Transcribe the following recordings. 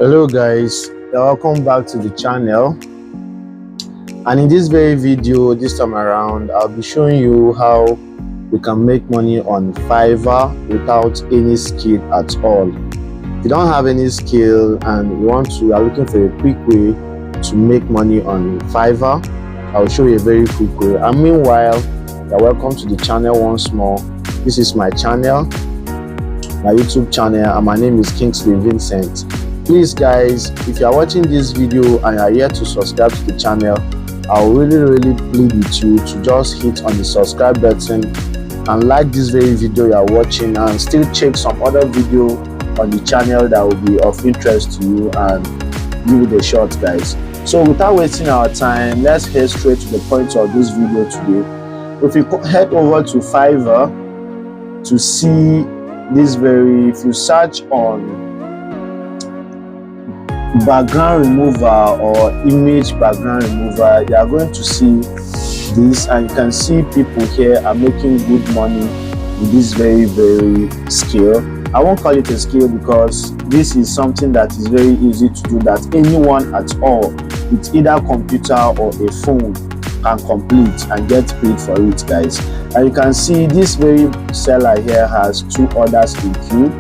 Hello guys, welcome back to the channel. And in this very video this time around, I'll be showing you how we can make money on Fiverr without any skill at all. If you don't have any skill and you are looking for a quick way to make money on Fiverr, I'll show you a very quick way. And meanwhile, you're welcome to the channel once more. This is my channel, my YouTube channel, and my name is Kingsley Vincent. Please guys, if you are watching this video and you are yet to subscribe to the channel, I'll really plead with you to just hit on the subscribe button and like this very video you are watching, and still check some other video on the channel that will be of interest to you and give it a shot guys. So without wasting our time, let's head straight to the point of this video today. If you head over to Fiverr to see this if you search on background remover or image background remover, you are going to see this, and you can see people here are making good money with this very skill. I won't call it a skill because this is something that is very easy to do, that anyone at all with either computer or a phone can complete and get paid for it guys. And you can see this very seller here has 2 orders in queue.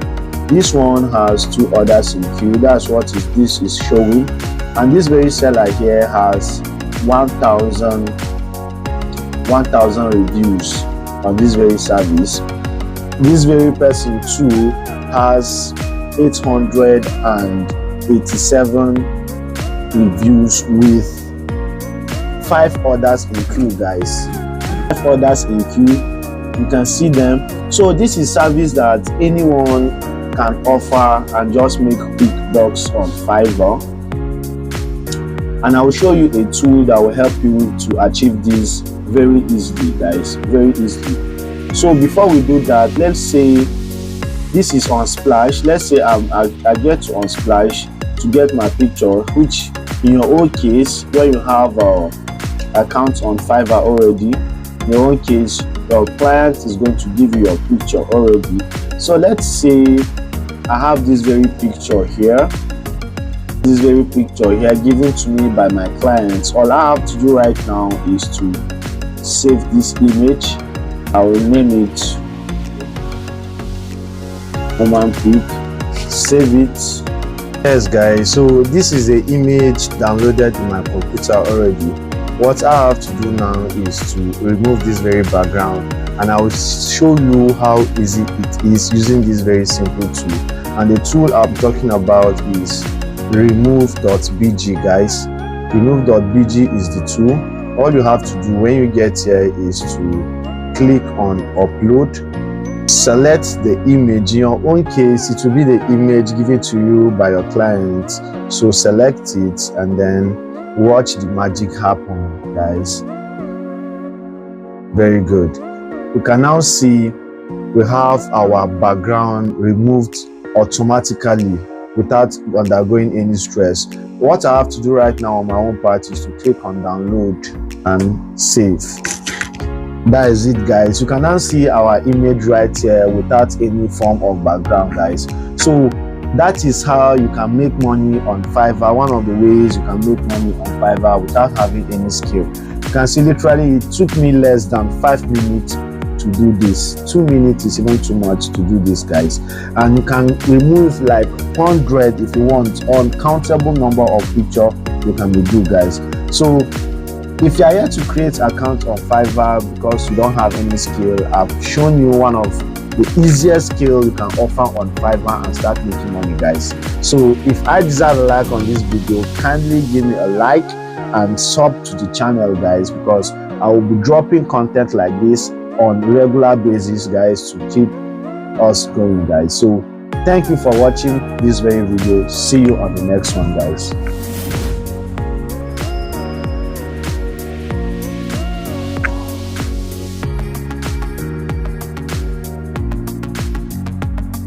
This one has 2 orders in queue. That's what this is showing. And this very seller here has 1,000 reviews on this very service. This very person too has 887 reviews with 5 orders in queue guys. 5 orders in queue, you can see them. So this is service that anyone can offer and just make quick bucks on Fiverr. And I will show you a tool that will help you to achieve this very easily guys, very easily. So before we do that, let's say this is on Splash. Let's say I get to on Splash to get my picture, which in your own case, when you have an account on Fiverr already, in your own case your client is going to give you your picture already. So let's say I have this very picture here, given to me by my clients. All I have to do right now is to save this image. I will name it woman pic, save it. Yes guys, so this is the image downloaded in my computer already. What I have to do now is to remove this very background, and I will show you how easy it is using this very simple tool. And the tool I'm talking about is remove.bg guys. Remove.bg is the tool. All you have to do when you get here is to click on upload, select the image. In your own case, it will be the image given to you by your client. So select it and then watch the magic happen guys. Very good. You can now see we have our background removed automatically without undergoing any stress. What I have to do right now on my own part is to click on download and save. That is it guys. You can now see our image right here without any form of background guys. So that is how you can make money on Fiverr. One of the ways you can make money on Fiverr without having any skill. You can see literally it took me less than 5 minutes to do this. 2 minutes is even too much to do this guys. And you can remove like 100 if you want, uncountable number of picture you can do guys. So if you are here to create an account on Fiverr because you don't have any skill, I've shown you one of the easiest skill you can offer on Fiverr and start making money guys. So if I deserve a like on this video, kindly give me a like and sub to the channel guys, because I will be dropping content like this on regular basis guys to keep us going guys. So thank you for watching this very video. See you on the next one guys.